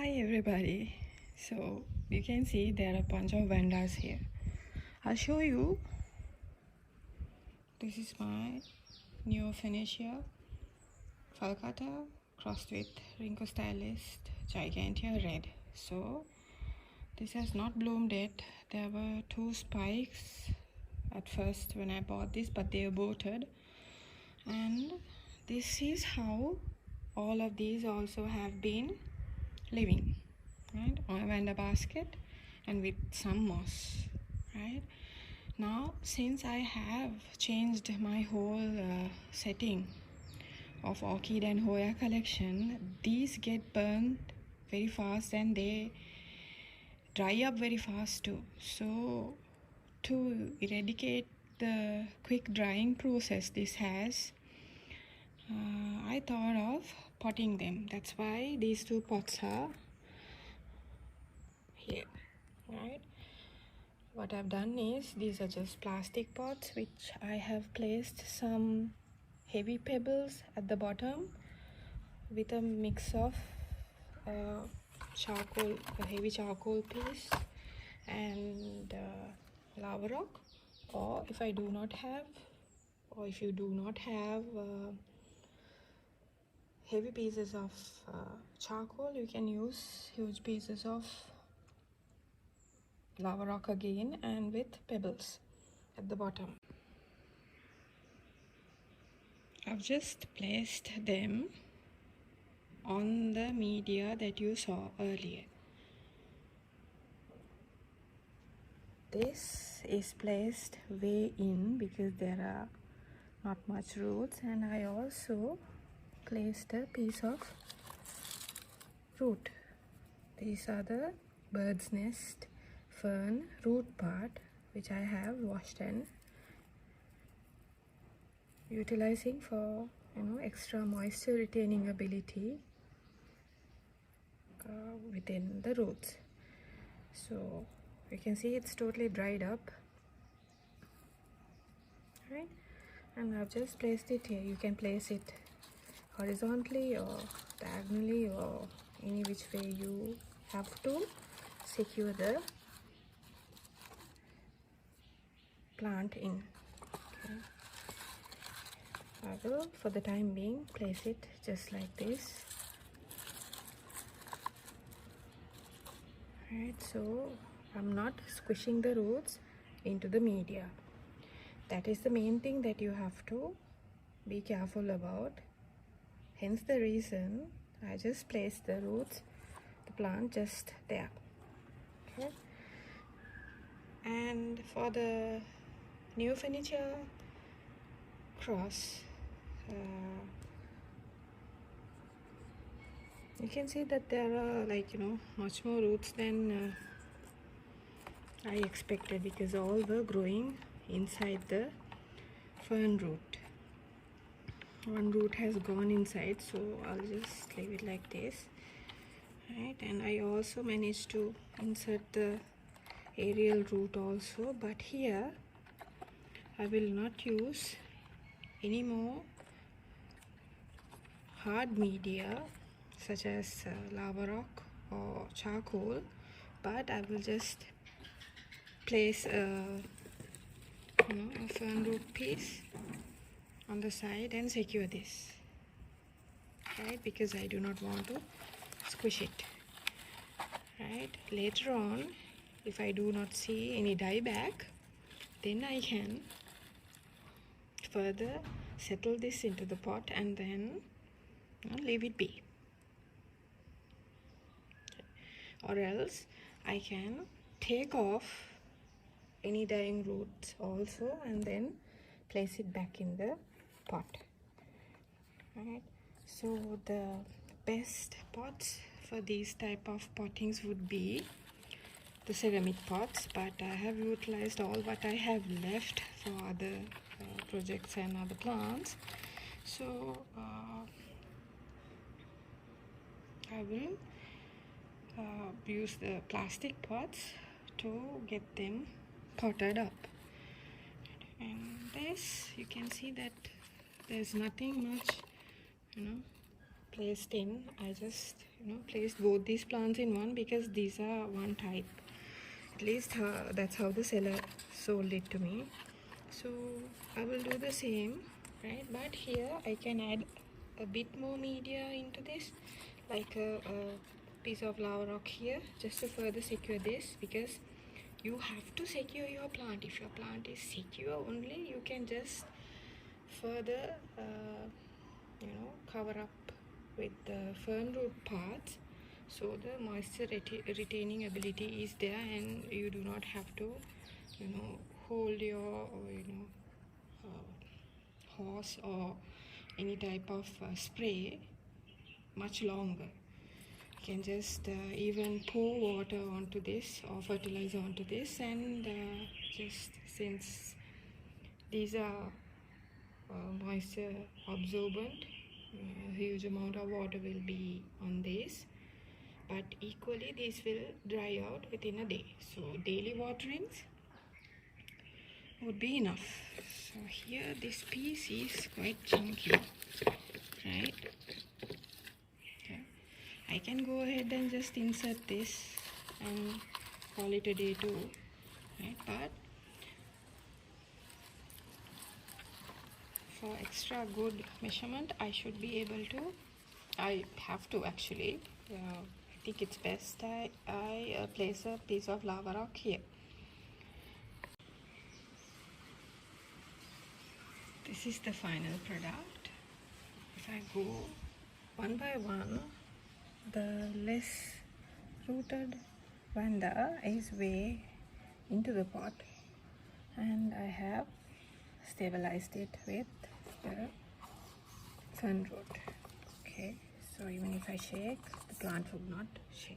Hi everybody. So you can see there are a bunch of Vandas here. I'll show you. This is my new finish here. Falcata crossed with Rinco Stylist Gigantia Red. So this has not bloomed yet. There were two spikes at first when I bought this, but they aborted. And this is how all of these also have been living, right, on a Vanda basket and with some moss. Right now, since I have changed my whole setting of Orchid and Hoya collection, these get burnt very fast and they dry up very fast too. So to eradicate the quick drying process this has, I thought of potting them. That's why these two pots are here, right? What I've done is, these are just plastic pots which I have placed some heavy pebbles at the bottom with a mix of charcoal, a heavy charcoal piece, and lava rock. Or if I do not have, or if you do not have heavy pieces of charcoal, you can use huge pieces of lava rock again, and with pebbles at the bottom. I've just placed them on the media that you saw earlier. This is placed way in because there are not much roots, and I also placed a piece of root. These are the bird's nest fern root part which I have washed and utilizing for extra moisture retaining ability within the roots. So you can see it's totally dried up, right? And I've just placed it here. You can place it horizontally or diagonally or any which way you have to secure the plant in. Okay. I will, for the time being, place it just like this. Right, so I'm not squishing the roots into the media. That is the main thing that you have to be careful about. Hence the reason I just placed the roots, the plant just there. Okay. And for the new furniture cross, you can see that there are much more roots than I expected, because all were growing inside the fern root. One root has gone inside, so I'll just leave it like this, right? And I also managed to insert the aerial root also, but here I will not use any more hard media such as lava rock or charcoal, but I will just place a fern root piece on the side and secure this, right? Because I do not want to squish it, right? Later on, if I do not see any dieback, then I can further settle this into the pot and then leave it be. Or else I can take off any dying roots also and then place it back in the pot. Right, so the best pots for these type of pottings would be the ceramic pots, but I have utilized all what I have left for other projects and other plants. So I will use the plastic pots to get them potted up. And this, you can see that there's nothing much placed in. I just placed both these plants in one because these are one type. At least that's how the seller sold it to me. So I will do the same, right? But here I can add a bit more media into this, like a piece of lava rock here, just to further secure this, because you have to secure your plant. If your plant is secure only, you can just further cover up with the fern root parts, so the moisture retaining ability is there, and you do not have to hold your hose or any type of spray much longer. You can just even pour water onto this or fertilizer onto this, and just since these are moisture absorbent, a huge amount of water will be on this, but equally this will dry out within a day. So daily waterings would be enough. So here this piece is quite chunky, right? Okay. I can go ahead and just insert this and call it a day too, right? But for extra good measurement, I should be able to, I have to actually, I think it's best I place a piece of lava rock here. This is the final product. If I go one by one, the less rooted vanda is way into the pot, and I have stabilized it with the fern root. Okay, so even if I shake, the plant would not shake.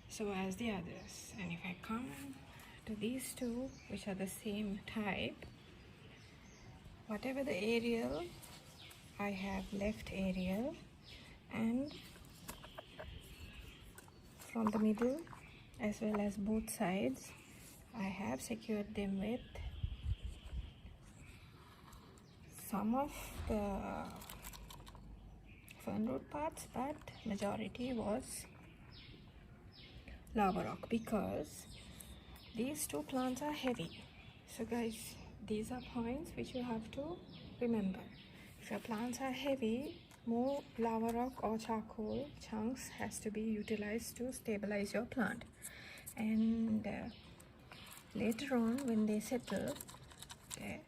So as the others, and if I come to these two, which are the same type, whatever the aerial, I have left aerial, and from the middle as well as both sides, I have secured them with some of the fern root parts, but majority was lava rock, because these two plants are heavy. So guys, these are points which you have to remember. If your plants are heavy, more lava rock or charcoal chunks has to be utilized to stabilize your plant, and later on when they settle, okay,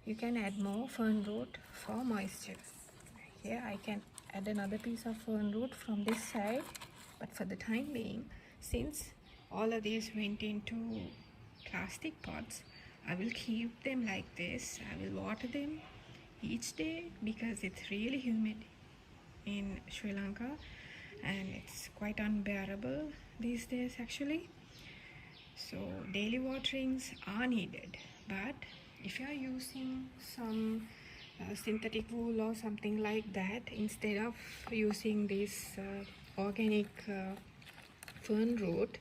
you can add more fern root for moisture. Here I can add another piece of fern root from this side, but for the time being, since all of these went into plastic pots, I will keep them like this. I will water them each day because it's really humid in Sri Lanka and it's quite unbearable these days actually. So daily waterings are needed, but if you are using some synthetic wool or something like that, instead of using this organic fern root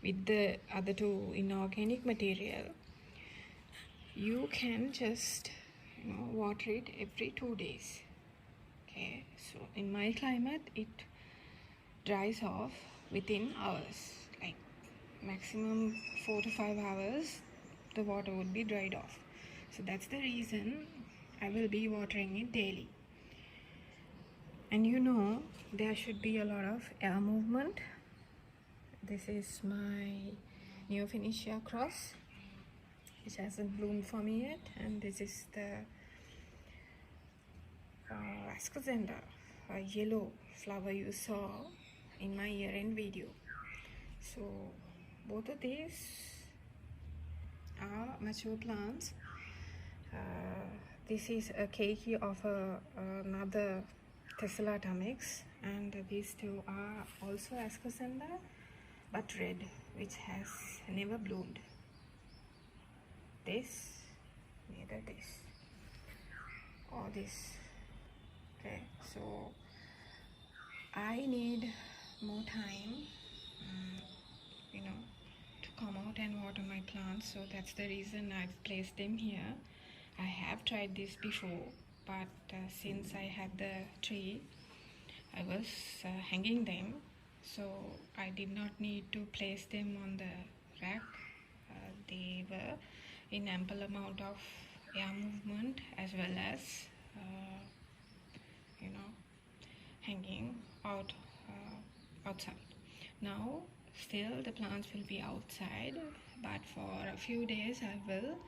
with the other two inorganic material, you can just water it every 2 days. Okay, so in my climate it dries off within hours, like maximum 4 to 5 hours the water would be dried off. So that's the reason I will be watering it daily. And there should be a lot of air movement. This is my Neophanesia cross, which hasn't bloomed for me yet, and this is the Ascozenda, a yellow flower you saw in my year-end video. So both of these are mature plants. This is a keiki of another Tessella Tamix, and these two are also Ascozenda but red, which has never bloomed. This, neither this or this. Okay, so I need more time to come out and water my plants, so that's the reason I've placed them here. I have tried this before, but since I had the tree, I was hanging them, so I did not need to place them on the rack. They were in ample amount of air movement, as well as uh, you know hanging outside. Now still the plants will be outside, but for a few days I will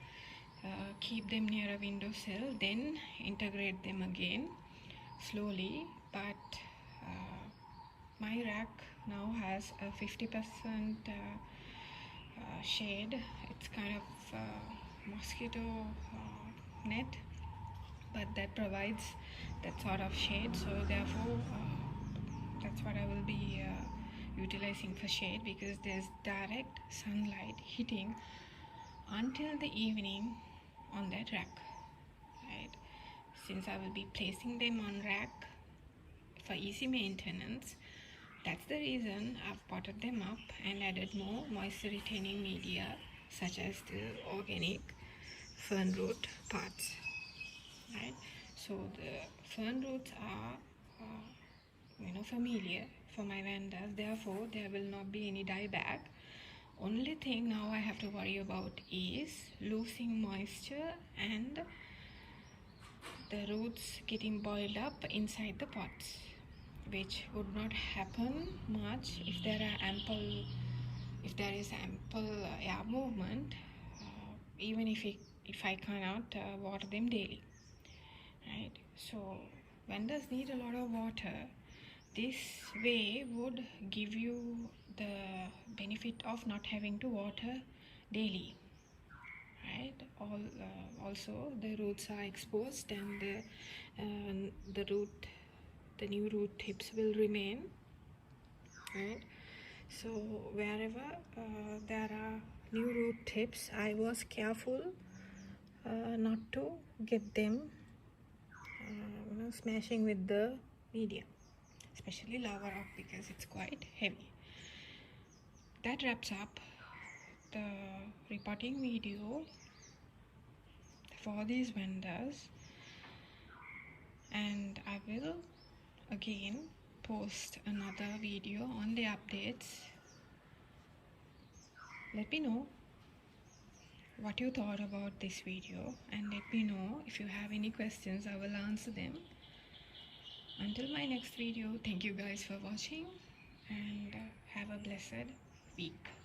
keep them near a windowsill, then integrate them again slowly. But my rack now has a 50% shade. It's kind of mosquito net, but that provides that sort of shade, so therefore that's what I will be utilizing for shade, because there's direct sunlight hitting until the evening on that rack, right? Since I will be placing them on rack for easy maintenance, that's the reason I've potted them up and added more moisture retaining media, such as the organic fern root parts, right? So the fern roots are familiar for my vandas, therefore there will not be any dieback. Only thing now I have to worry about is losing moisture and the roots getting boiled up inside the pots, which would not happen much if there is ample air movement, even if I cannot water them daily, right? So vandas need a lot of water. This way would give you the benefit of not having to water daily, right? Also the roots are exposed, and the new root tips will remain, right? So wherever there are new root tips, I was careful not to get them smashing with the medium, especially lower up, because it's quite heavy. That wraps up the repotting video for these vandas, and I will again post another video on the updates. Let me know what you thought about this video, and let me know if you have any questions. I will answer them. Until my next video, thank you guys for watching, and have a blessed week.